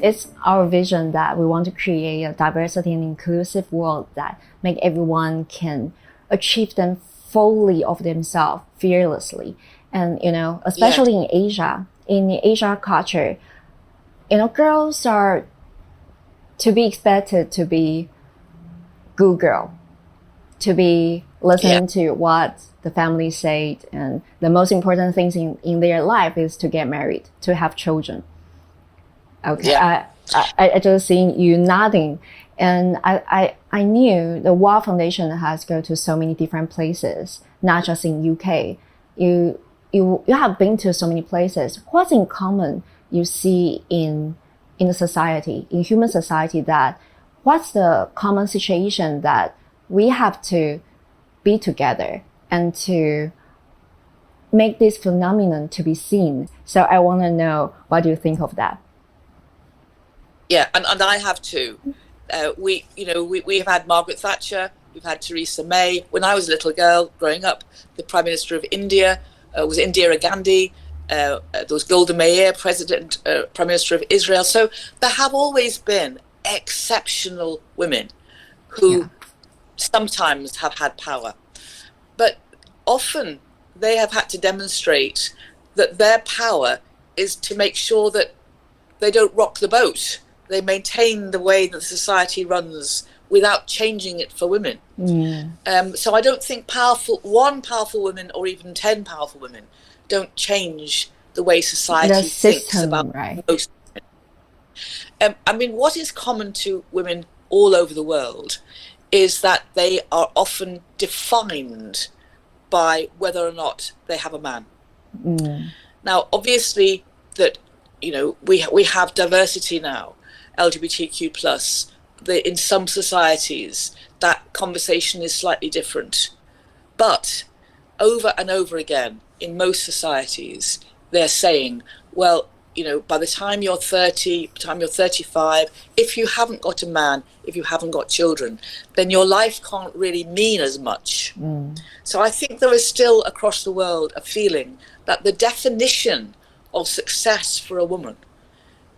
It's our vision that we want to create a diversity and inclusive world that make everyone can achieve them fully of themselves fearlessly. And, especially in Asia, in the Asia culture, girls are to be expected to be good girl, to be listening to what the family said. And the most important things in their life is to get married, to have children. Okay, I just seen you nodding, and I knew the WOW Foundation has go to so many different places, not just in UK. You have been to so many places. What's in common you see in the society, in human society, that what's the common situation that we have to be together and to make this phenomenon to be seen? So I want to know, what do you think of that? Yeah, and I have too. We've had Margaret Thatcher, we've had Theresa May. When I was a little girl growing up, the Prime Minister of India was Indira Gandhi. There was Golda Meir, Prime Minister of Israel. So there have always been exceptional women who sometimes have had power. But often they have had to demonstrate that their power is to make sure that they don't rock the boat. They maintain the way that society runs without changing it for women. So I don't think one powerful woman or even 10 powerful women don't change the way society thinks about most women. I mean, what is common to women all over the world is that they are often defined by whether or not they have a man. Now, obviously, that we have diversity now. LGBTQ plus, in some societies that conversation is slightly different, but over and over again in most societies they're saying, well, by the time you're 30, by the time you're 35, if you haven't got a man, if you haven't got children, then your life can't really mean as much. So I think there is still across the world a feeling that the definition of success for a woman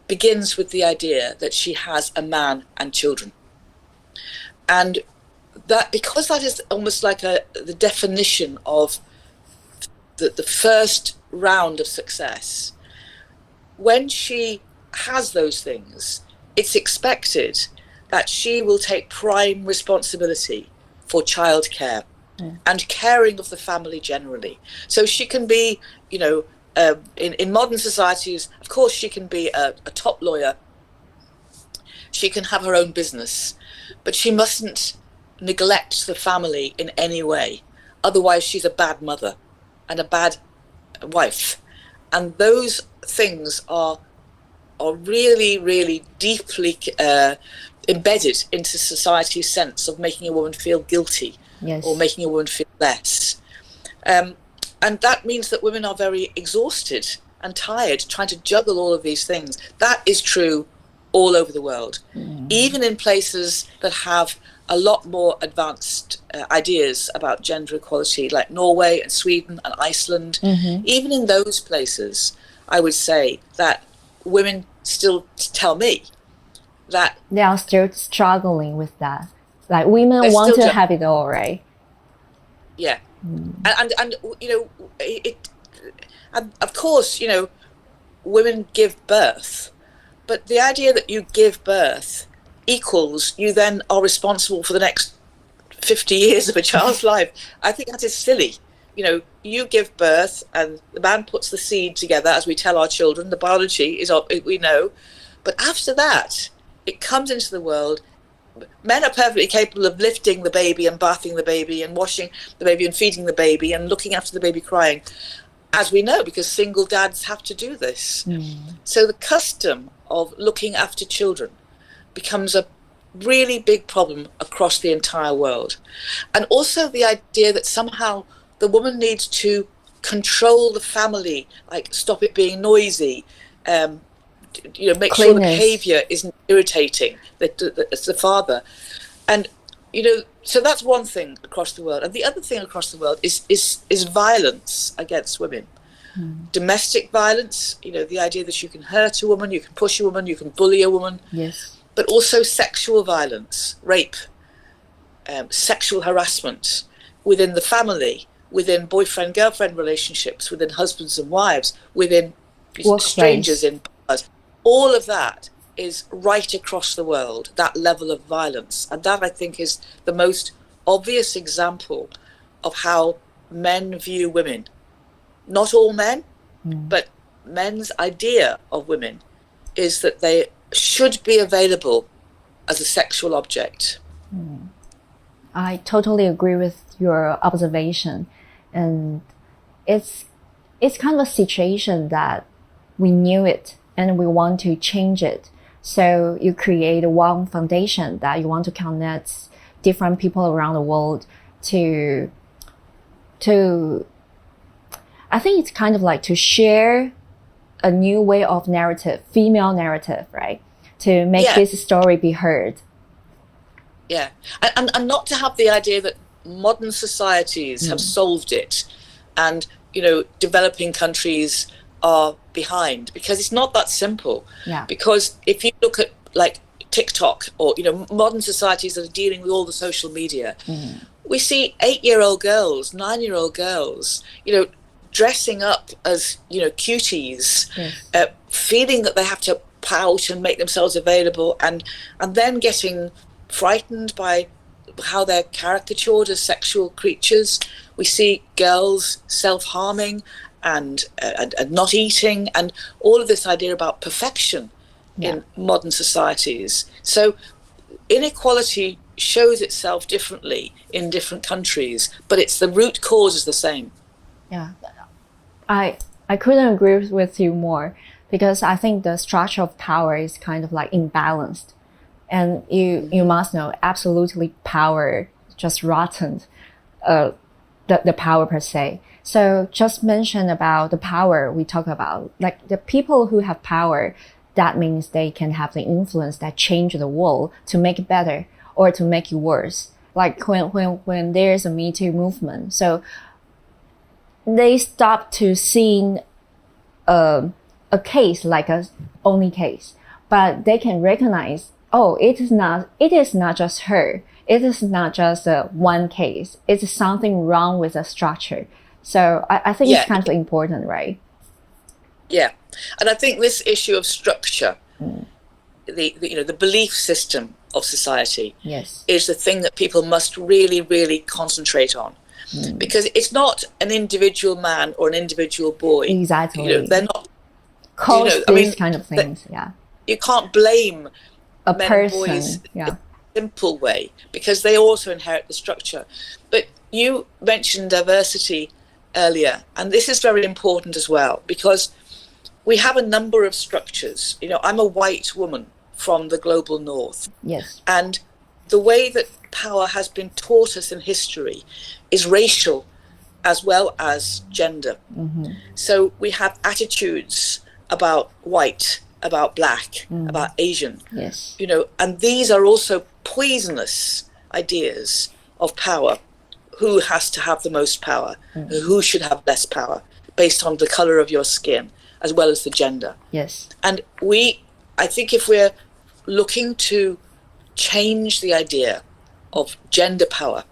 begins with the idea that she has a man and children. And that, because that is almost like the definition of the first round of success, when she has those things, it's expected that she will take prime responsibility for childcare and caring of the family generally. So she can be, in modern societies, of course, she can be a top lawyer. She can have her own business, but she mustn't neglect the family in any way. Otherwise, she's a bad mother and a bad wife. And those things are really, really deeply embedded into society's sense of making a woman feel guilty or making a woman feel less. And that means that women are very exhausted and tired trying to juggle all of these things. That is true all over the world, even in places that have a lot more advanced ideas about gender equality, like Norway and Sweden and Iceland. Even in those places, I would say that women still tell me that they are still struggling with that. Like, women want to have it all, right? Yeah. And and of course, women give birth, but the idea that you give birth equals you then are responsible for the next 50 years of a child's life, I think that is silly. You give birth and the man puts the seed together, as we tell our children. The biology is, we know, but after that, it comes into the world. Men are perfectly capable of lifting the baby and bathing the baby and washing the baby and feeding the baby and looking after the baby crying, as we know, because single dads have to do this. So the custom of looking after children becomes a really big problem across the entire world. And also the idea that somehow the woman needs to control the family, like stop it being noisy, make sure the behavior isn't irritating the father. And so that's one thing across the world. And the other thing across the world is violence against women. domestic violence, the idea that you can hurt a woman, you can push a woman, you can bully a woman. Yes. But also sexual violence, rape, sexual harassment within the family, within boyfriend-girlfriend relationships, within husbands and wives, within strangers in bars. All of that is right across the world, that level of violence. And that, I think, is the most obvious example of how men view women. Not all men, but men's idea of women is that they should be available as a sexual object. I totally agree with your observation. And it's kind of a situation that we knew it and we want to change it. So you create one foundation that you want to connect different people around the world to I think it's kind of like to share a new way of narrative, female narrative, right? To make this story be heard. Yeah. And not to have the idea that modern societies have solved it and, developing countries are behind, because it's not that simple. Yeah. Because if you look at like TikTok or, modern societies that are dealing with all the social media, we see 8-year-old girls, 9-year-old girls, dressing up as, cuties, feeling that they have to pout and make themselves available and then getting frightened by how they're caricatured as sexual creatures. We see girls self-harming and not eating, and all of this idea about perfection in modern societies. So inequality shows itself differently in different countries, but it's the root cause is the same. Yeah, I couldn't agree with you more, because I think the structure of power is kind of like imbalanced. And you must know, absolutely power just rotten, the power per se. So just mention about the power we talk about, like the people who have power, that means they can have the influence that change the world to make it better or to make it worse. Like when there's a Me Too movement, so they stop to seeing a case like a only case, but they can recognize, oh, it is not just her. It is not just one case. It's something wrong with the structure. So I think it's kind of important, right? Yeah. And I think this issue of structure, the belief system of society is the thing that people must really, really concentrate on. Because it's not an individual man or an individual boy. Exactly. They're not these kind of things. You can't blame a men person. And boys in a simple way, because they also inherit the structure. But you mentioned diversity earlier, and this is very important as well, because we have a number of structures. I'm a white woman from the global north. Yes. And the way that power has been taught us in history is racial as well as gender. So we have attitudes about white, about black, about Asian. Yes. And these are also poisonous ideas of power. Who has to have the most power? Who should have less power based on the color of your skin as well as the gender? Yes. And I think if we're looking to change the idea of gender power,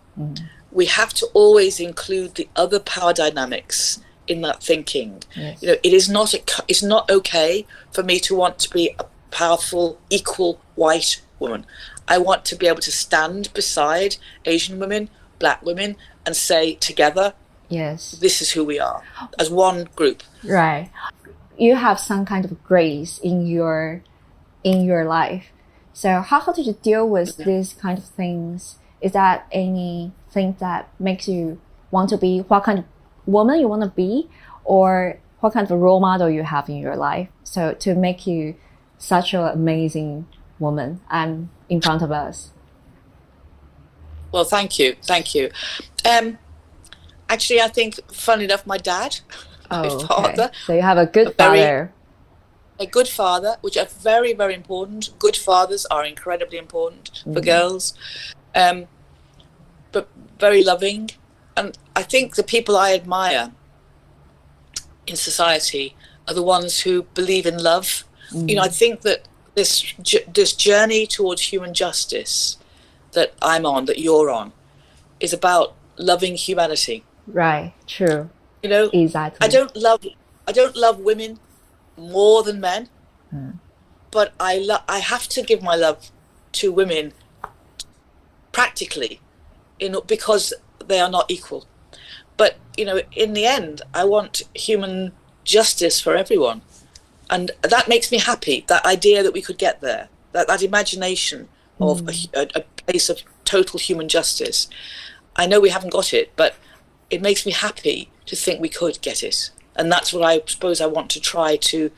we have to always include the other power dynamics in that thinking. Yes. It's not okay for me to want to be a powerful, equal white woman. I want to be able to stand beside Asian women, black women, and say together, this is who we are, as one group. Right. You have some kind of grace in your life. So how did you deal with these kind of things? Is that anything that makes you want to be, what kind of woman you want to be, or what kind of a role model you have in your life? So to make you such an amazing woman and in front of us. Well, thank you. Actually, I think, funnily enough, my dad, my father. So you have a good father. A good father, which are very, very important. Good fathers are incredibly important for girls, but very loving. And I think the people I admire in society are the ones who believe in love. You know, I think that this journey towards human justice that I'm on, that you're on, is about loving humanity. Right. True. You know, exactly. I don't love women more than men, but I have to give my love to women practically, because they are not equal. But you know, in the end, I want human justice for everyone, and that makes me happy. That idea that we could get there, that imagination of a place of total human justice. I know we haven't got it, but it makes me happy to think we could get it. And that's what I suppose I want to try to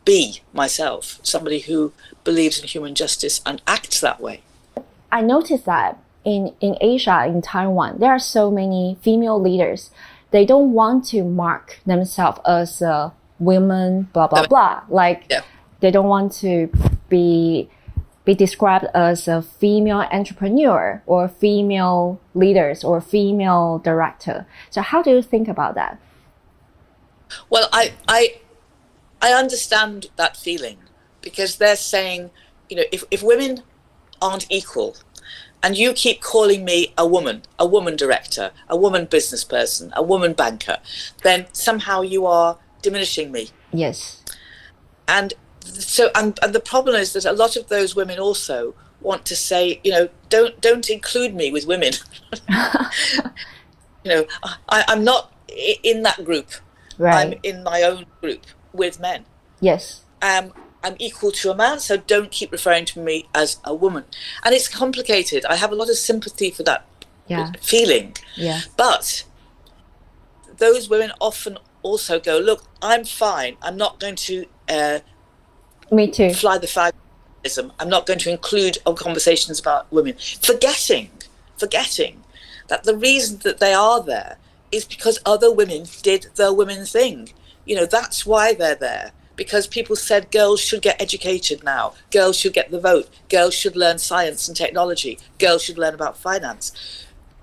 be myself, somebody who believes in human justice and acts that way. I noticed that in Asia, in Taiwan, there are so many female leaders. They don't want to mark themselves as a woman, blah, blah, blah. Like, they don't want to be described as a female entrepreneur or female leaders or female director. So how do you think about that? Well, I understand that feeling, because they're saying, you know, if women aren't equal, and you keep calling me a woman director, a woman business person, a woman banker, then somehow you are diminishing me. Yes. And so, and the problem is that a lot of those women also want to say, you know, don't include me with women. You know, I'm not in that group. Right. I'm in my own group with men. Yes. I'm equal to a man, so don't keep referring to me as a woman. And it's complicated. I have a lot of sympathy for that feeling. Yeah. But those women often also go, look, I'm fine. I'm not going to me too. fly the flag. I'm not going to include conversations about women. Forgetting that the reason that they are there is because other women did the women thing. You know, that's why they're there. Because people said girls should get educated now, girls should get the vote, girls should learn science and technology, girls should learn about finance.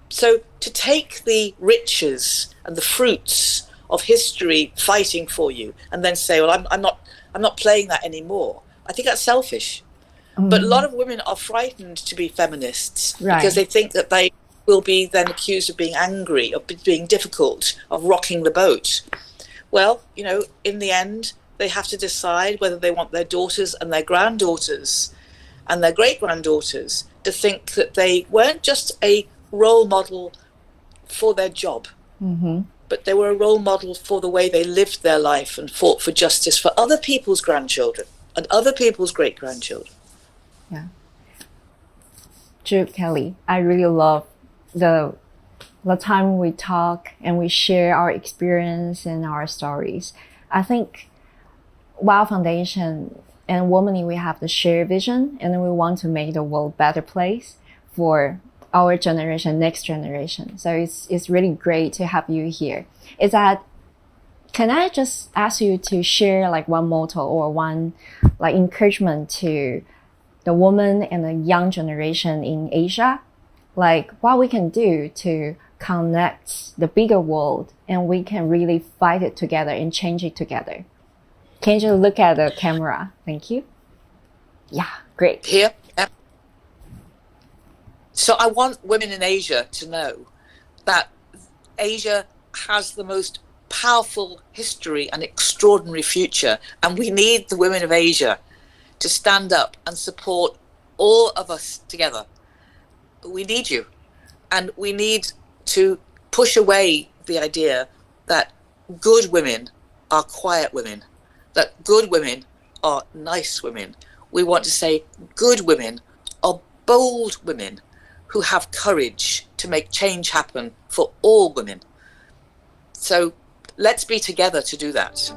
So to take the riches and the fruits of history fighting for you and then say, well, I'm not playing that anymore, I think that's selfish. But a lot of women are frightened to be feminists because they think that they will be then accused of being angry, of being difficult, of rocking the boat. Well, you know, in the end, they have to decide whether they want their daughters and their granddaughters and their great-granddaughters to think that they weren't just a role model for their job, but they were a role model for the way they lived their life and fought for justice for other people's grandchildren and other people's great-grandchildren. Yeah. Jude, Kelly, I really love the time we talk and we share our experience and our stories. I think WOW Foundation and Womany, we have the shared vision, and we want to make the world a better place for our generation, next generation. So it's really great to have you here. Can I just ask you to share like one motto or one like encouragement to the woman and the young generation in Asia? Like what we can do to connect the bigger world and we can really fight it together and change it together. Can you just look at the camera? Thank you. Yeah, great. Here. Yeah. So I want women in Asia to know that Asia has the most powerful history and extraordinary future, and we need the women of Asia to stand up and support all of us together. We need you, and we need to push away the idea that good women are quiet women, that good women are nice women. We want to say good women are bold women who have courage to make change happen for all women. So let's be together to do that.